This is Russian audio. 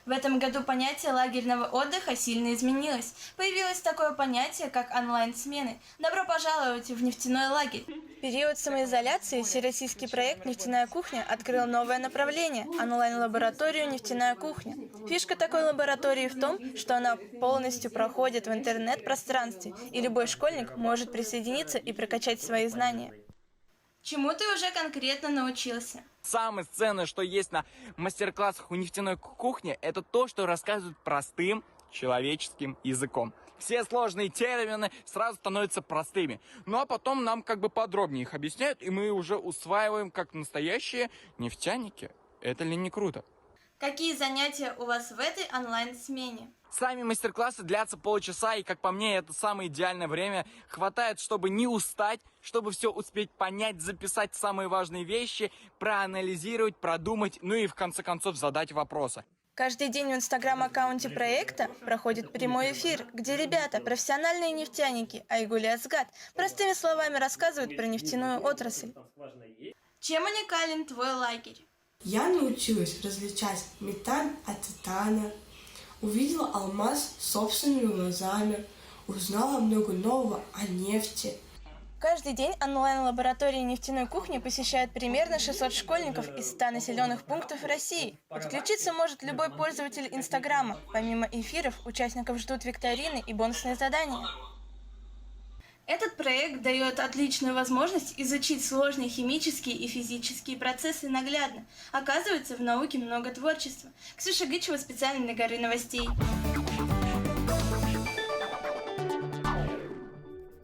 В этом году понятие лагерного отдыха сильно изменилось. Появилось такое понятие, как онлайн-смены. Добро пожаловать в нефтяной лагерь. В период самоизоляции всероссийский проект «Нефтяная кухня» открыл новое направление – онлайн-лабораторию «Нефтяная кухня». Фишка такой лаборатории в том, что она полностью проходит в интернет-пространстве, и любой школьник может присоединиться и прокачать свои знания. Чему ты уже конкретно научился? Самое ценное, что есть на мастер-классах у нефтяной кухни, это то, что рассказывают простым человеческим языком. Все сложные термины сразу становятся простыми. Ну а потом нам как бы подробнее их объясняют, и мы уже усваиваем как настоящие нефтяники. Это ли не круто? Какие занятия у вас в этой онлайн-смене? Сами мастер-классы длятся полчаса, и, как по мне, это самое идеальное время. Хватает, чтобы не устать, чтобы все успеть понять, записать самые важные вещи, проанализировать, продумать, ну и, в конце концов, задать вопросы. Каждый день в инстаграм-аккаунте проекта проходит прямой эфир, где ребята, профессиональные нефтяники Айгуль и Азгат, простыми словами рассказывают про нефтяную отрасль. Чем уникален твой лагерь? Я научилась различать металл от титана, увидела алмаз собственными глазами, узнала много нового о нефти. Каждый день онлайн-лаборатории нефтяной кухни посещают примерно 600 школьников из 100 населенных пунктов России. Подключиться может любой пользователь Инстаграма. Помимо эфиров, участников ждут викторины и бонусные задания. Этот проект дает отличную возможность изучить сложные химические и физические процессы наглядно. Оказывается, в науке много творчества. Ксюша Гычева специально для Горы новостей.